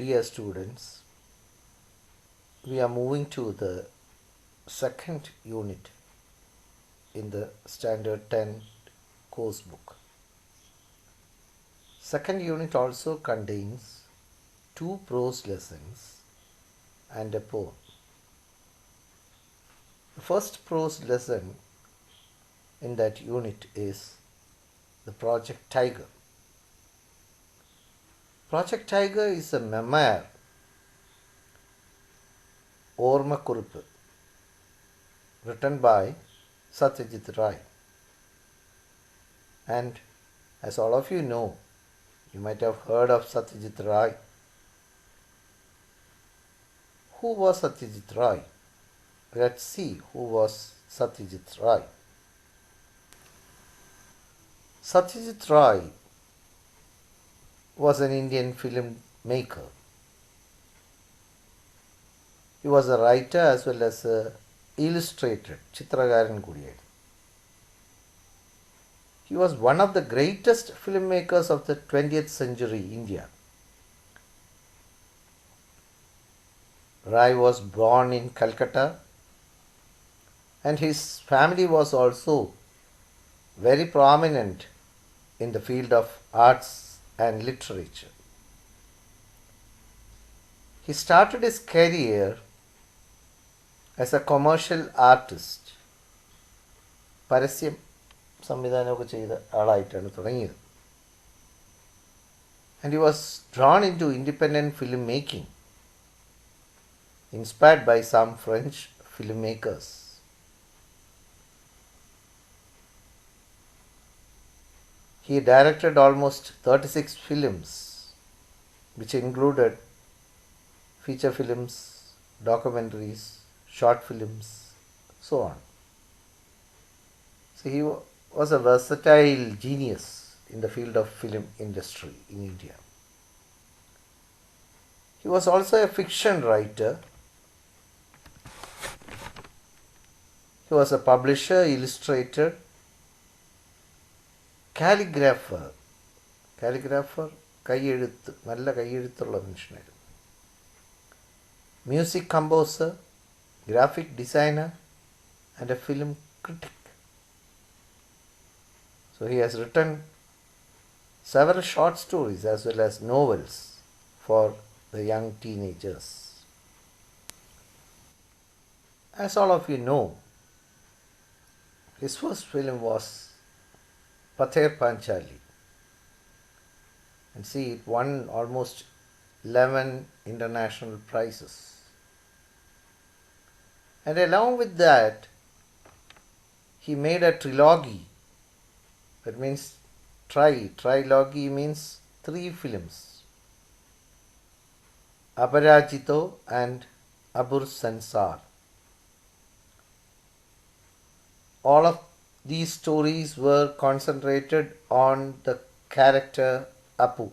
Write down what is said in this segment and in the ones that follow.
Dear students, we are moving to the second unit in the Standard 10 course book. Second unit also contains 2 prose lessons and a poem. The first prose lesson in that unit is the Project Tiger. Project Tiger is a memoir, ഓർമ്മക്കുറിപ്പ്, written by Satyajit Ray. And as all of you know, you might have heard of Satyajit Ray. Who was Satyajit Ray? Let's see who was Satyajit Ray. Satyajit Ray was an Indian filmmaker. He was a writer as well as a illustrator, ചിത്രകാരൻ കൂടിയായിരുന്നു. He was one of the greatest filmmakers of the 20th century India. Ray was born in Calcutta and his family was also very prominent in the field of arts and literature. He started his career as a commercial artist. പരസ്യം സംവിധാനമൊക്കെ ചെയ്ത ആളായിട്ടാണ് തുടങ്ങിയത്. And he was drawn into independent filmmaking, inspired by some French filmmakers. He directed almost 36 films, which included feature films, documentaries, short films, so on. So he was a versatile genius in the field of film industry in India. He was also a fiction writer. He was a publisher, illustrator, calligrapher. Calligrapher, കൈയെഴുത്ത്, നല്ല കൈയെഴുത്തുള്ള മനുഷ്യനായിരുന്നു. Music composer, graphic designer, and a film critic. So he has written several short stories as well as novels for the young teenagers. As all of you know, his first film was Pather Panchali. And see, it won almost 11 international prizes. And along with that, he made a trilogy. That means trilogy means 3 films. Aparajito and Abur Sansar. All of these stories were concentrated on the character Apu.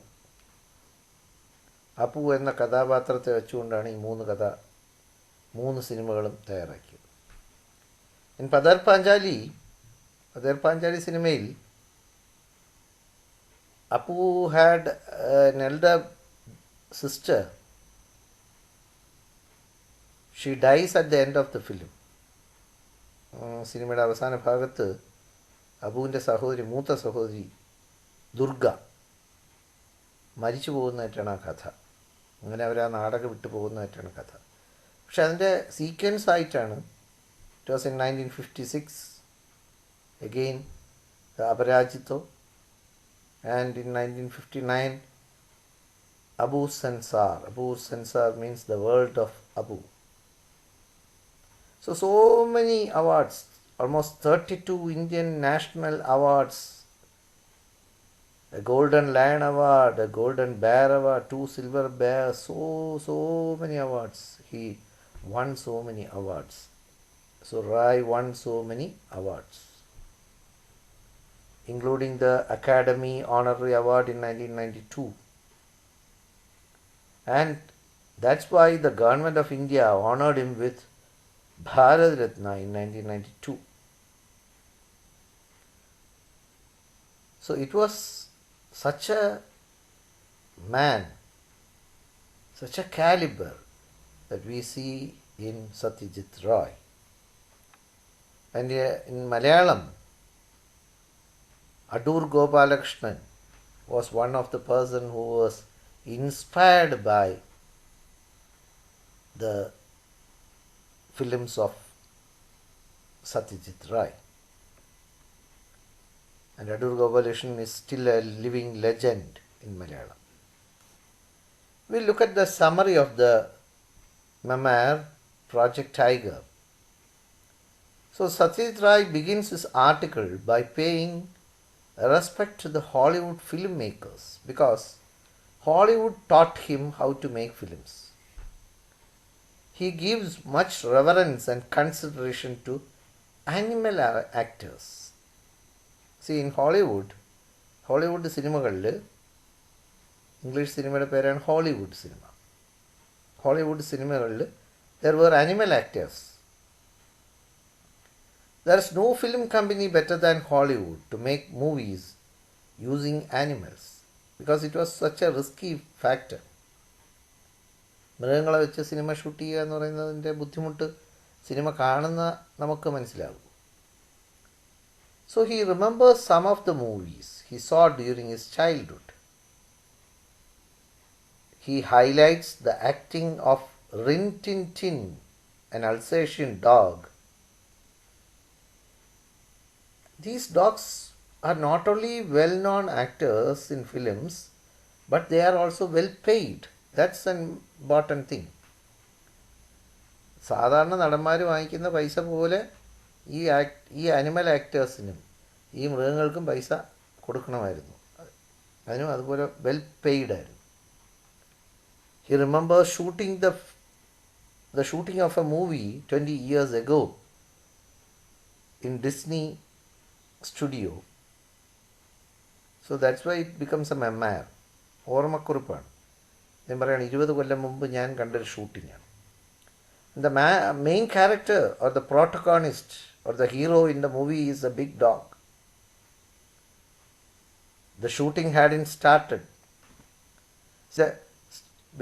Appu എന്ന കഥാപാത്രത്തെ വെച്ചുകൊണ്ടാണ് ഈ 3 സിനിമകളും തയ്യാറാക്കിയത്. In പതർ Panchali സിനിമയിൽ Appu had an elder sister. She dies at the end of the film. സിനിമയുടെ അവസാന ഭാഗത്ത് അപ്പുവിൻ്റെ മൂത്ത സഹോദരി ദുർഗ മരിച്ചു പോകുന്നതായിട്ടാണ് ആ കഥ. അങ്ങനെ അവർ ആ നാടകം വിട്ടു പോകുന്നതായിട്ടാണ് കഥ. പക്ഷെ അതിൻ്റെ സീക്വൻസ് ആയിട്ടാണ് it was in 1956 again Aparajito and in 1959 Apur Sansar means the world of Apu. So many awards, almost 32 Indian national awards, a Golden Lion Award, a Golden Bear Award, 2 Silver Bears, so many awards. He won so many awards. So Ray won so many awards, including the Academy Honorary Award in 1992. And that's why the government of India honored him with Bharat Ratna in 1992. So it was such a man, such a caliber that we see in Satyajit Ray. And in Malayalam, Adur Gopalakrishnan was one of the person who was inspired by the films of Satyajit Ray. And Adur Gopalakrishnan is still a living legend in Malayalam. We'll look at the summary of the Memoir, Project Tiger. So Satyajit Ray begins his article by paying respect to the Hollywood filmmakers because Hollywood taught him how to make films. He gives much reverence and consideration to animal actors. See, in Hollywood സിനിമകളിൽ English സിനിമയുടെ പേരാണ് Hollywood cinema. Hollywood സിനിമകളിൽ there were animal actors. There is no film company better than Hollywood to make movies using animals because it was such a risky factor. മൃഗങ്ങളെ വെച്ച് cinema shoot ചെയ്യുക എന്ന് പറയുന്നതിൻ്റെ ബുദ്ധിമുട്ട് സിനിമ കാണുന്ന നമുക്ക് മനസ്സിലാകും. So he remembers some of the movies he saw during his childhood. He highlights the acting of Rin Tin Tin, an Alsatian dog. These dogs are not only well-known actors in films, but they are also well paid. That's an important thing. സാധാരണ നടന്മാർ വാങ്ങിക്കുന്ന പൈസ പോലെ ഈ animal ആക്ടേഴ്സിനും ഈ മൃഗങ്ങൾക്കും പൈസ കൊടുക്കണമായിരുന്നു. അതിനും അതുപോലെ വെൽ പെയ്ഡ് ആയിരുന്നു. He remembers the shooting of a movie 20 years ago in Disney studio. So that's why it becomes a memoir. ഓർമ്മക്കുറിപ്പാണ്. ഞാൻ പറയുകയാണ് 20 കൊല്ലം മുമ്പ് ഞാൻ കണ്ടൊരു ഷൂട്ടിങ്ങാണ്. The main character or the protagonist or the hero in the movie is a big dog. The shooting hadn't started. So,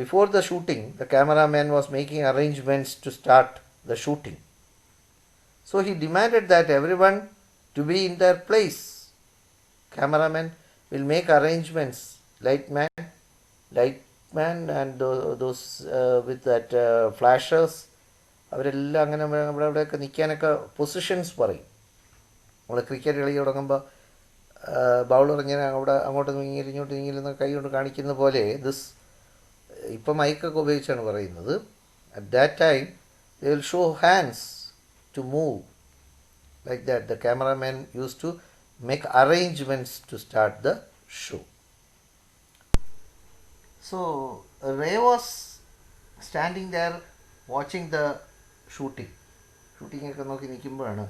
before the shooting, the cameraman was making arrangements to start the shooting. So he demanded that everyone to be in their place. Cameraman will make arrangements. Lightman and those with that flashers. അവരെല്ലാം അങ്ങനെ അവിടെയൊക്കെ നിൽക്കാനൊക്കെ positions പറയും. നമ്മൾ cricket കളി തുടങ്ങുമ്പോൾ bowler ഇങ്ങനെ അങ്ങോട്ട് നീങ്ങിൽ ഇങ്ങോട്ട് നീങ്ങിലെന്ന് കൈ കൊണ്ട് കാണിക്കുന്ന പോലെ ഇപ്പം മൈക്കൊക്കെ ഉപയോഗിച്ചാണ് പറയുന്നത്. At that time they will show hands to move like that. The cameraman use to make arrangements to start the show. So Ray was standing there watching the ഷൂട്ടിങ്ങൊക്കെ നോക്കി നിൽക്കുമ്പോഴാണ്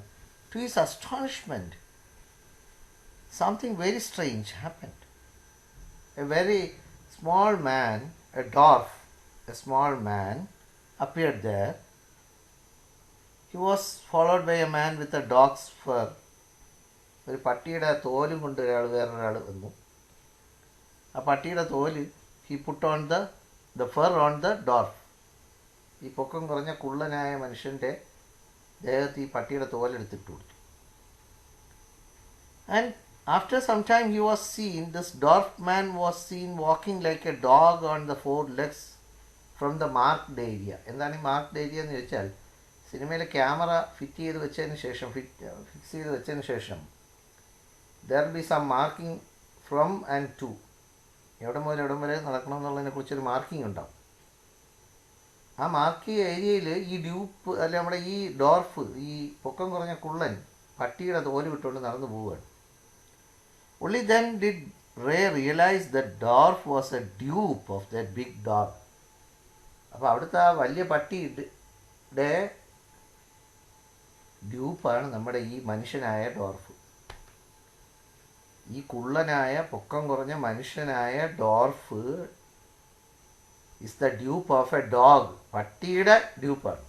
to his astonishment something very strange happened. A very small man, a dwarf, a small man appeared there. He was followed by a man with a dog's fur. ഒരു പട്ടിയുടെ തോലും കൊണ്ട് വേറൊരാൾ വന്നു. ആ പട്ടിയുടെ തോല് he put on the fur on the dwarf. ഈ പൊക്കം കുറഞ്ഞ കുള്ളനായ മനുഷ്യൻ്റെ ദേഹത്ത് ഈ പട്ടിയുടെ തോലെടുത്തിട്ട് കൊടുത്തു. And after some time he was seen, this dwarf man was seen walking like a dog on the 4 legs from the marked area. എന്താണ് ഈ മാർക്ക്ഡ് ഏരിയ എന്ന് ചോദിച്ചാൽ സിനിമയിലെ ക്യാമറ ഫിക്സ് ചെയ്ത് വെച്ചതിന് ശേഷം there will be some marking from and to. എവിടെ മുതൽ എവിടം വരെ നടക്കണമെന്നുള്ളതിനെ കുറിച്ചൊരു മാർക്കിംഗ് ഉണ്ടാവും. ആ മാർക്ക് ഏരിയയിൽ ഈ ഡ്യൂപ്പ് അല്ല നമ്മുടെ ഈ ഡോർഫ് ഈ പൊക്കം കുറഞ്ഞ കുള്ളൻ പട്ടിയുടെ തോല് വിട്ടുകൊണ്ട് നടന്നു പോവുകയാണ്. Only then did Ray realize that dwarf was a dupe of that big dog. അപ്പോൾ അവിടുത്തെ ആ വലിയ പട്ടിയുടെ ഡ്യൂപ്പാണ് നമ്മുടെ ഈ മനുഷ്യനായ ഡോർഫ്. ഈ കുള്ളനായ പൊക്കം കുറഞ്ഞ മനുഷ്യനായ dwarf is the dupe of a dog. പട്ടിയുടെ ഡ്യൂപ്പാണ്.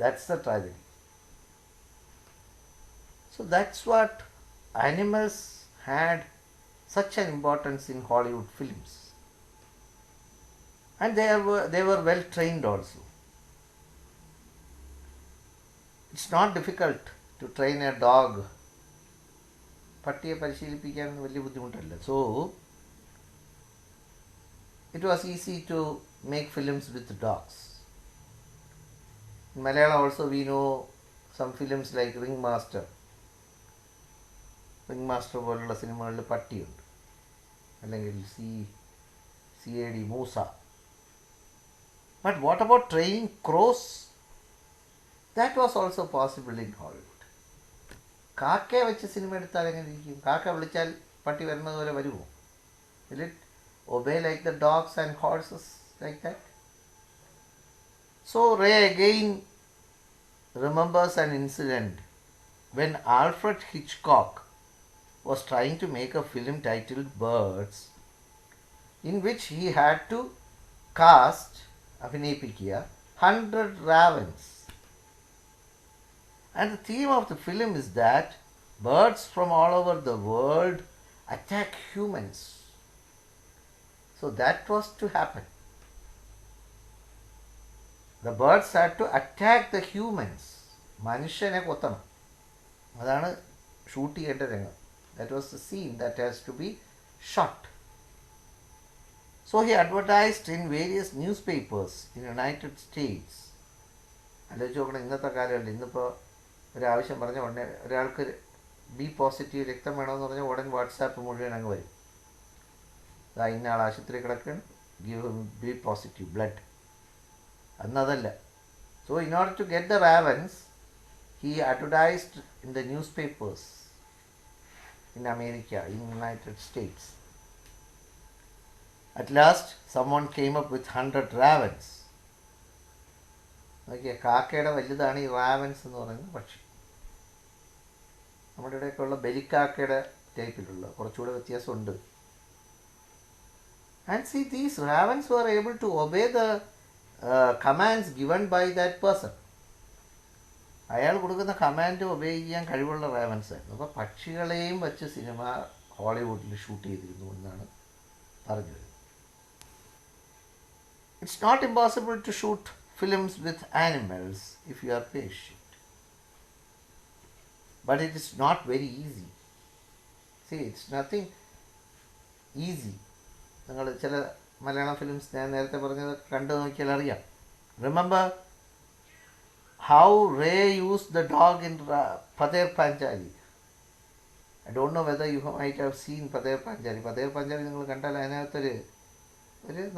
That's the tragedy. So that's what animals had such an importance in Hollywood films. And they were well trained also. It's not difficult to train a dog. പട്ടിയെ പരിശീലിപ്പിക്കാൻ വലിയ ബുദ്ധിമുട്ടല്ല. So it was easy to make films with dogs. In Malayalam also we know some films like Ringmaster പോലുള്ള സിനിമകളിൽ പട്ടിയുണ്ട്, അല്ലെങ്കിൽ CAD Musa. But what about training crows? That was also possible in Hollywood. കാക്കയെ വെച്ച് cinema എടുത്താൽ എങ്ങനെ ഇരിക്കും? കാക്ക വിളിച്ചാൽ പട്ടി വരുന്നത് പോലെ വരുമോ? Will it obey like the dogs and horses like that? So Ray again remembers an incident when Alfred Hitchcock was trying to make a film titled Birds, in which he had to cast അഭിനയിപ്പിക്കുക 100 ravens. And the theme of the film is that birds from all over the world attack humans. So that was to happen. The birds had to attack the humans. മനുഷ്യനെ കൊത്തണം. അതാണ് shoot ചെയ്യേണ്ട രംഗം. That was the scene that has to be shot. So he advertised in various newspapers in the United States. ആലോചിച്ച് നോക്കണം, ഇന്നത്തെ കാലമല്ല. ഇന്നിപ്പോൾ ഒരാവശ്യം പറഞ്ഞ ഉടനെ ഒരാൾക്ക് ബി പോസിറ്റീവ് രക്തം വേണമെന്ന് പറഞ്ഞാൽ ഉടൻ വാട്സാപ്പ് മുഴുവൻ അങ്ങ് വരും. ഇന്ന ആൾ ആശുപത്രി കിടക്കുകയാണ്, ഗിവ് ബി പോസിറ്റീവ് ബ്ലഡ്. അന്നതല്ല. So in order to get the ravens, he advertised in the newspapers in America, in the United States. At last, someone came up with 100 ravens. നോക്കിയ കാക്കയുടെ വലുതാണ് ഈ റാവൻസ് എന്ന് പറയുന്ന പക്ഷി. നമ്മുടെ ഇവിടെയൊക്കെയുള്ള ബലിക്കാക്കയുടെ ടൈപ്പിലുള്ള കുറച്ചുകൂടെ വ്യത്യാസമുണ്ട്. And see, these ravens were able to obey the commands given by that person. അയാൾ കൊടുക്കുന്ന കമാൻഡ് ഒബേ ചെയ്യാൻ കഴിവുള്ള റാവൻസ് ആയിരുന്നു. അപ്പോൾ പക്ഷികളെയും വച്ച് സിനിമ ഹോളിവുഡിൽ ഷൂട്ട് ചെയ്തിരുന്നു എന്നാണ് പറഞ്ഞു വരുന്നത്. It's not impossible to shoot films with animals if you are patient. But it is not very easy. See, it's nothing easy. നിങ്ങൾ ചില മലയാളം ഫിലിംസ് ഞാൻ നേരത്തെ പറഞ്ഞത് കണ്ടു നോക്കിയാൽ അറിയാം. Remember how Ray used the dog in Pader Panchali. I don't know whether you might have seen Pader Panchali. Pader Panchali നിങ്ങൾ കണ്ടാൽ അതിനകത്തൊരു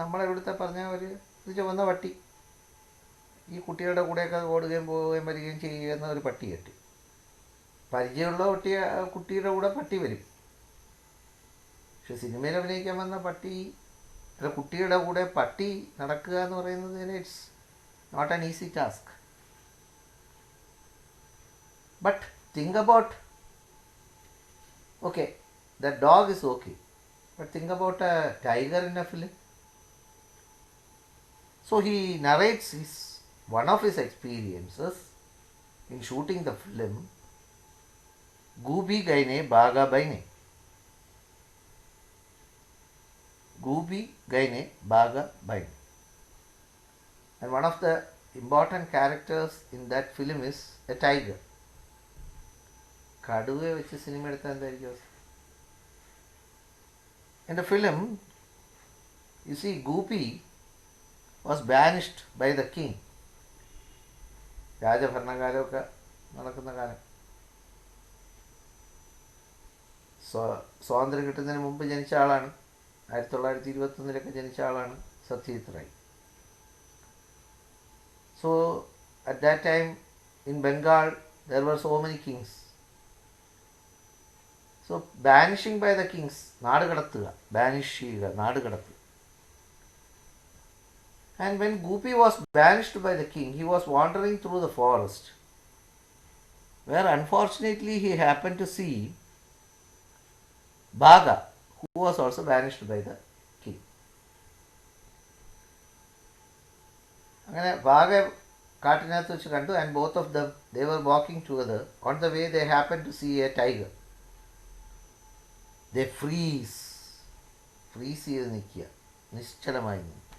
നമ്മളെ ഇവിടുത്തെ പറഞ്ഞ ഒരു ചുവന്ന പട്ടി ഈ കുട്ടികളുടെ കൂടെയൊക്കെ ഓടുകയും പോവുകയും വരികയും ചെയ്യുന്ന ഒരു പട്ടി കെട്ടി. പരിചയമുള്ള കുട്ടിയുടെ കൂടെ പട്ടി വരും. പക്ഷെ സിനിമയിൽ അഭിനയിക്കാൻ വന്ന കുട്ടിയുടെ കൂടെ പട്ടി നടക്കുക എന്ന് പറയുന്നതിന് it's not an easy task. But think about, okay, the dog is okay, but think about a tiger in a film. So he narrates one of his experiences in shooting the film Goobi Gaine Baga Baine. Goobi Gaine Baga Baine. And one of the important characters in that film is a tiger. കടുവയെ വെച്ച് cinema എടുത്താൽ എന്തായിരിക്കും? In the film, you see, Gopi was banished by the king. രാജഭരണകാലമൊക്കെ നടക്കുന്ന കാലം. സ്വാതന്ത്ര്യം കിട്ടുന്നതിന് മുമ്പ് ജനിച്ച ആളാണ്. 1921 ജനിച്ച ആളാണ് Satyajit Rai. So at that time in Bengal there were so many kings. So banishing by the kings, നാട് കടത്തുക, ബാനിഷ് ചെയ്യുക, നാട് കടത്തുക. And when Gopi was banished by the king, he was wandering through the forest, where unfortunately he happened to see Bhaga, who was also banished by the king. അങ്ങനെ ഭാഗ കാട്ടിനകത്ത് വെച്ച് കണ്ടു. And both of them, they were walking together. On the way they happened to see a tiger. They freeze ചെയ്ത് നിൽക്കുക, നിശ്ചലമായി നിൽക്കുക.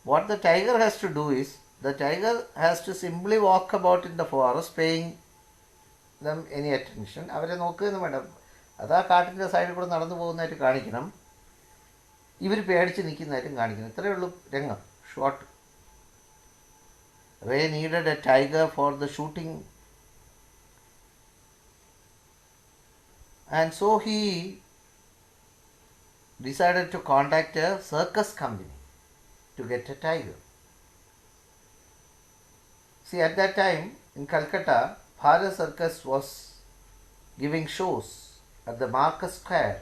what the tiger has to do is, the tiger has to simply walk about in the forest paying them any attention. അവരെ നോക്കുകയൊന്നും വേണ്ട, അത് ആ കാട്ടിൻ്റെ സൈഡിൽ കൂടെ നടന്നു പോകുന്നതായിട്ട് കാണിക്കണം, ഇവർ പേടിച്ച് നിൽക്കുന്നതായിട്ടും കാണിക്കണം. ഇത്രയേ ഉള്ളൂ രംഗം, short. Ray needed a tiger for the shooting, and so he decided to contact a circus company to get a tiger. See, at that time in Calcutta, Bharat Circus was giving shows at the Market Square.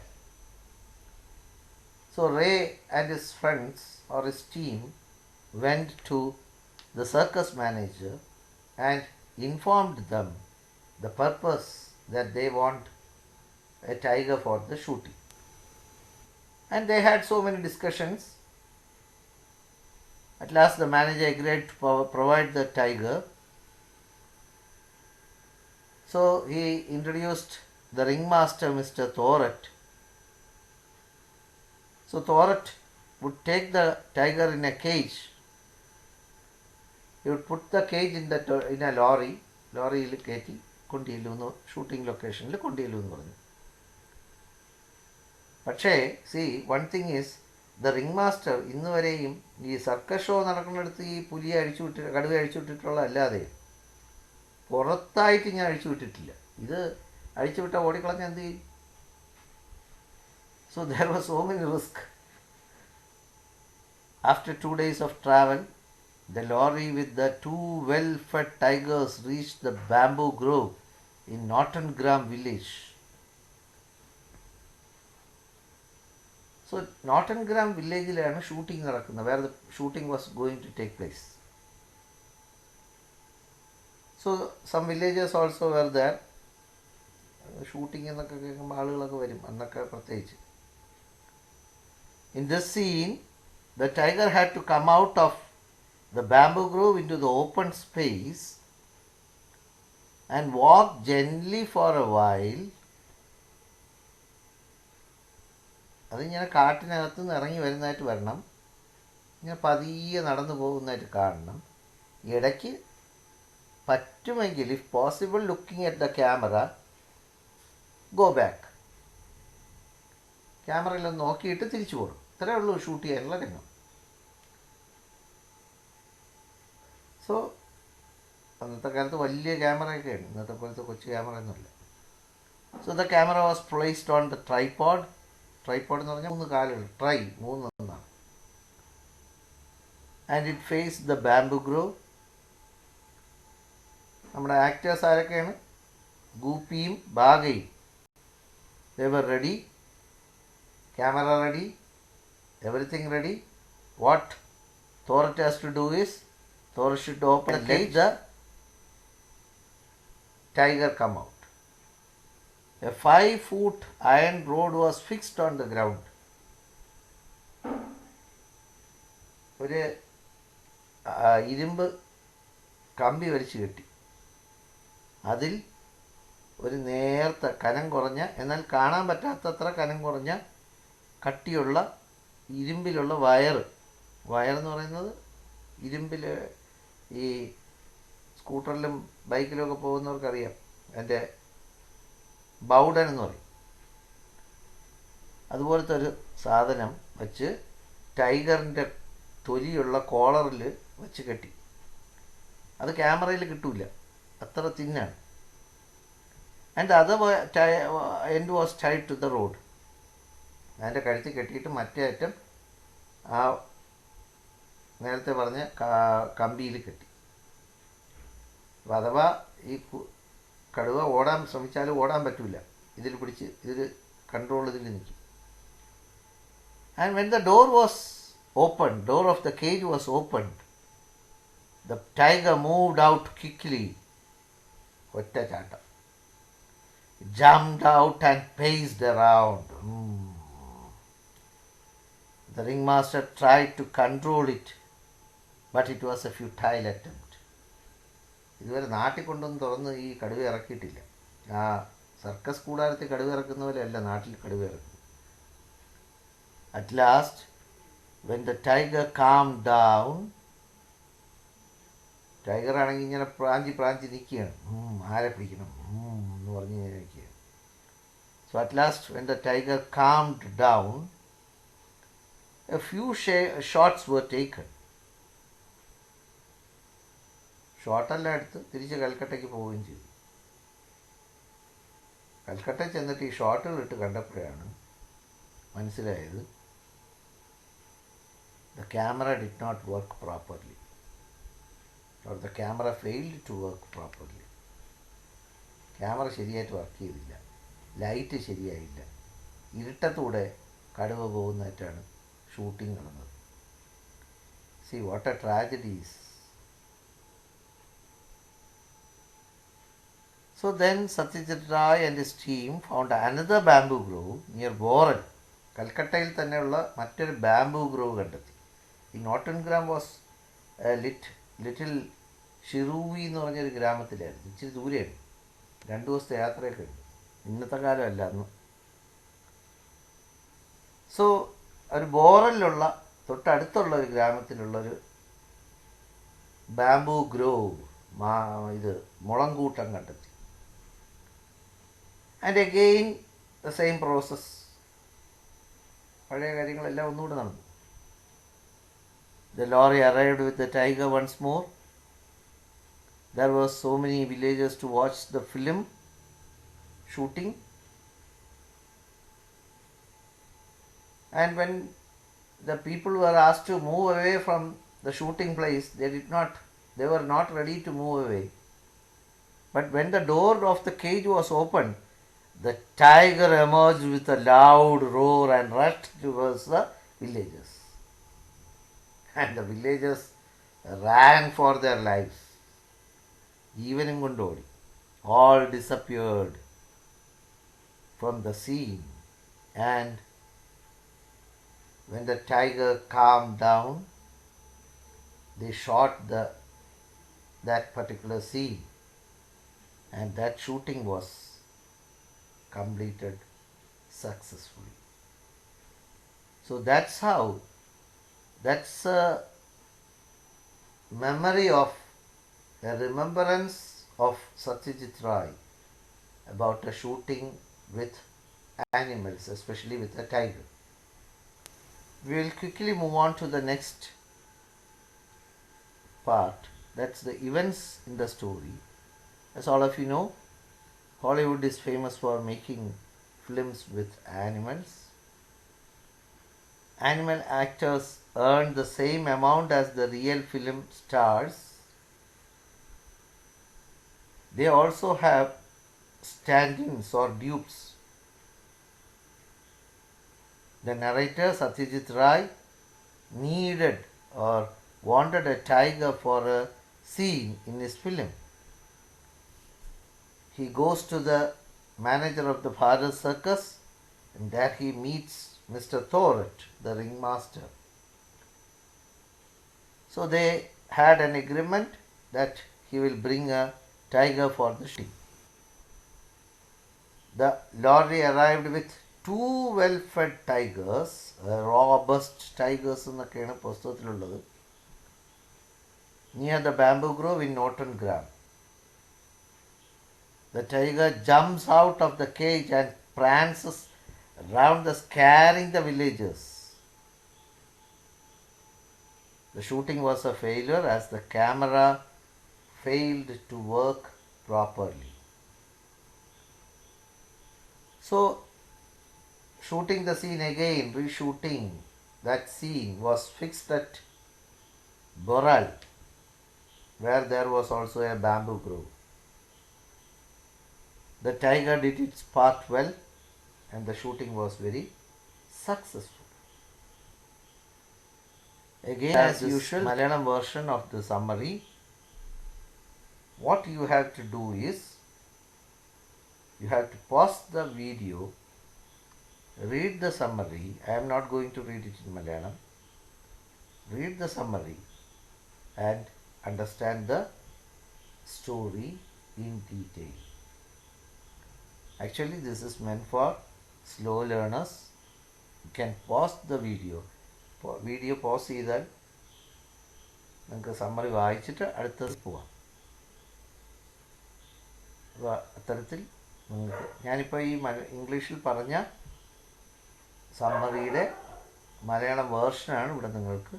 So Ray and his friends or his team went to the circus manager and informed them the purpose that they want a tiger for the shooting. And they had so many discussions. At last the manager agreed to provide the tiger. So he introduced the ringmaster, Mr. Thoret. So Thoret would take the tiger in a cage. He would put the cage in a lorry. ലോറിയിൽ കയറ്റി കൊണ്ടുചെല്ലുമെന്ന്, shooting ലൊക്കേഷനിൽ കൊണ്ടുചെല്ലുമെന്ന് പറഞ്ഞു. പക്ഷേ C one thing is, the ring master ഇന്ന് വരെയും ഈ circus show നടക്കുന്നിടത്ത് ഈ പുലിയെ കടുവ അഴിച്ചു വിട്ടിട്ടുള്ള അല്ലാതെ പുറത്തായിട്ട് ഞാൻ അഴിച്ചു വിട്ടിട്ടില്ല. ഇത് അഴിച്ചു വിട്ട ഓടിക്കളഞ്ഞ എന്ത് ചെയ്യും? So there was so many risk. After 2 days of travel, the lorry with the 2 well-fed tigers reached the bamboo grove in Nottingham village. So Nottingham villageലാണ് ഷൂട്ടിംഗ് നടക്കുന്നത്, where the shooting was going to take place. So some villagers also were there. Shooting എന്നൊക്കെ കേൾക്കുമ്പോൾ ആളുകളൊക്കെ വരും, അന്നൊക്കെ പ്രത്യേകിച്ച്. In this scene, the tiger had to come out of the bamboo grove into the open space and walk gently for a while. അതിങ്ങനെ കാട്ടിനകത്ത് നിന്ന് ഇറങ്ങി വരുന്നതായിട്ട് വരണം, ഇങ്ങനെ പതിയെ നടന്നു പോകുന്നതായിട്ട് കാണണം. ഇടയ്ക്ക് പറ്റുമെങ്കിൽ, if possible, looking at the camera, go back, ക്യാമറയിലൊന്ന് നോക്കിയിട്ട് തിരിച്ചു പോകും. ഇത്രയേ ഉള്ളൂ ഷൂട്ട് ചെയ്യാനുള്ള രംഗം. സോ അന്നത്തെ കാലത്ത് വലിയ ക്യാമറയൊക്കെയാണ്, ഇന്നത്തെ പോലത്തെ കൊച്ചു ക്യാമറ ഒന്നുമില്ല. So the camera was placed on the tripod. Tripod എന്ന് പറഞ്ഞാൽ 3 കാലുകൾ, ട്രൈ 3 എന്നാണ്. And it face the bamboo grove. നമ്മുടെ ആക്ടേഴ്സ് ആരൊക്കെയാണ്? ഗൂപ്പിയും ബാഗയും. They were ready, camera ready, everything ready. What Thoret has to do is, Thoret should open and let the tiger come out. A 5-foot iron rod was fixed on the ground. ഒരു ഇരുമ്പ് കമ്പി വലിച്ചു കെട്ടി, അതിൽ ഒരു നേർത്ത കനം കുറഞ്ഞ, എന്നാൽ കാണാൻ പറ്റാത്തത്ര കനം കുറഞ്ഞ കട്ടിയുള്ള ഇരുമ്പിലുള്ള വയറെന്ന് പറയുന്നത് ഇരുമ്പിൽ, ഈ സ്കൂട്ടറിലും ബൈക്കിലുമൊക്കെ പോകുന്നവർക്കറിയാം, അതിൻ്റെ ബൗഡൻ എന്ന് പറയും. അതുപോലത്തെ ഒരു സാധനം വച്ച് ടൈഗറിൻ്റെ തൊലിയുള്ള കോളറിൽ വച്ച് കെട്ടി. അത് ക്യാമറയിൽ കിട്ടൂല, അത്ര തിന്നാണ്. And other end was tied to the road. അതിൻ്റെ കഴുത്തിൽ കെട്ടിയിട്ട് മറ്റേ അറ്റം ആ നേരത്തെ പറഞ്ഞ കമ്പിയിൽ കെട്ടി. അപ്പോൾ അഥവാ ഈ കടുവ ഓടാൻ ശ്രമിച്ചാലും ഓടാൻ പറ്റില്ല, ഇതിൽ പിടിച്ച്, ഇതിൽ കൺട്രോൾ ഇതിൽ നിൽക്കും. And when the door was open, door of the cage was open, the tiger moved out quickly. ഒറ്റ ചാട്ടം. Jumped out and paced around. The ringmaster tried to control it, but it was a futile attempt. ഇതുവരെ നാട്ടിൽ കൊണ്ടൊന്നും തുറന്ന് ഈ കടുവ ഇറക്കിയിട്ടില്ല. ആ circus കൂടാരത്തിൽ കടുവ ഇറക്കുന്ന പോലെയല്ല നാട്ടിൽ കടുവ ഇറക്കുന്നത്. At last, when the tiger calmed down, tiger ആണെങ്കിൽ ഇങ്ങനെ പ്രാഞ്ചി നിൽക്കുകയാണ്, ആരെ പിടിക്കണം എന്ന് പറഞ്ഞ് ഇങ്ങനെ നിൽക്കുകയാണ്. So at last when the tiger calmed down, a few shots were taken. ഷോട്ടെല്ലാം എടുത്ത് തിരിച്ച് കൽക്കട്ടയ്ക്ക് പോവുകയും ചെയ്തു. കൽക്കട്ടയിൽ ചെന്നിട്ട് ഈ ഷോട്ടുകൾ ഇട്ട് കണ്ടപ്പോഴാണ് മനസ്സിലായത് the camera did not work properly, or the camera failed to work properly. Camera ശരിയായിട്ട് വർക്ക് ചെയ്തില്ല, ലൈറ്റ് ശരിയായില്ല, ഇരുട്ടത്തൂടെ കടുവ പോകുന്നതായിട്ടാണ് ഷൂട്ടിംഗ് നടന്നത്. See what a tragedy is. So then Satyajit Ray and his team found another bamboo grove near Boral. കൽക്കട്ടയിൽ തന്നെയുള്ള മറ്റൊരു bamboo groove കണ്ടെത്തി. ഈ നോട്ടൺഗ്രാം വാസ് ലിറ്റിൽ ഷിറൂവി എന്ന് പറഞ്ഞൊരു ഗ്രാമത്തിലായിരുന്നു. ഇച്ചിരി ദൂരെയാണ്, 2 ദിവസത്തെ യാത്രയൊക്കെ ഉണ്ട്. ഇന്നത്തെ കാലമല്ല അന്ന്. സോ ഒരു ബോറലിലുള്ള തൊട്ടടുത്തുള്ള ഒരു ഗ്രാമത്തിലുള്ളൊരു ബാംബൂ ഗ്രോവ്, ഇത് മുളങ്കൂട്ടം കണ്ടെത്തി. And again the same process, പഴയ കാര്യങ്ങളെല്ലാം ഒന്നുകൂടെ നടന്നു. The lorry arrived with the tiger once more. There were so many villagers to watch the film shooting. And when the people were asked to move away from the shooting place, they were not ready to move away. But when the door of the cage was opened, the tiger emerged with a loud roar and rushed towards the villagers. And the villagers ran for their lives. Evening kondodi, all disappeared from the scene. And when the tiger calmed down, they shot that particular scene, and that shooting was completed successfully. So that's a memory of a remembrance of Satyajit Ray about a shooting with animals, especially with a tiger. We will quickly move on to the next part. That's the events in the story. As all of you know, Hollywood is famous for making films with animals. Animal actors earn the same amount as the real film stars. They also have stand-ins or dupes. The narrator Satyajit Ray needed or wanted a tiger for a scene in his film. He goes to the manager of the Bharat Circus, and there he meets Mr. Thorat, the ringmaster. So they had an agreement that he will bring a tiger for the shooting. The lorry arrived with 2 well-fed tigers, robust tigers എന്നൊക്കെയാണ് പുസ്തകത്തിലുള്ളത്, near the bamboo grove in Nortongram. The tiger jumps out of the cage and prances around, scaring the villagers. The shooting was a failure as the camera failed to work properly. So, shooting the scene again, reshooting that scene was fixed at Boral, where there was also a bamboo grove. The tiger did its part well, and the shooting was very successful. Again, as usual, Malayalam version of the summary. What you have to do is, you have to pause the video, read the summary. I am not going to read it in Malayalam. Read the summary and understand the story in detail. Actually, this is meant for slow learners. You can pause the video, video pause ചെയ്താൽ നിങ്ങൾക്ക് summary വായിച്ചിട്ട് അടുത്തത് പോവാം. അപ്പോൾ അത്തരത്തിൽ നിങ്ങൾക്ക് ഞാനിപ്പോൾ ഈ ഇംഗ്ലീഷിൽ പറഞ്ഞ സമ്മറിയുടെ മലയാളം വേർഷനാണ് ഇവിടെ നിങ്ങൾക്ക്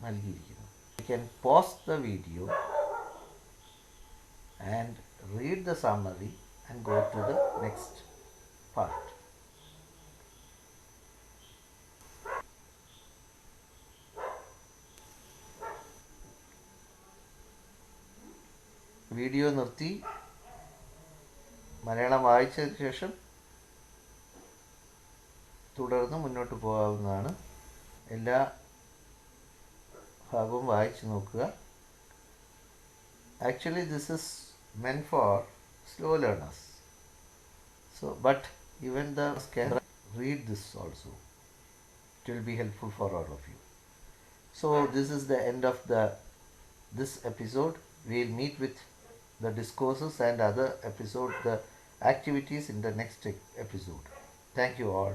നൽകിയിരിക്കുന്നത്. You can pause the video and read the summary and go to the next part. Video നിർത്തി മലയാളം വായിച്ചതിന് ശേഷം തുടർന്ന് മുന്നോട്ട് പോകാവുന്നതാണ്. എല്ലാ ഭാഗവും വായിച്ചു നോക്കുക. Actually this is meant for slow learners, so but even the can read this also. It will be helpful for all of you. So this is the end of this episode. We will meet with the discourses and other episode, the activities in the next episode. Thank you all.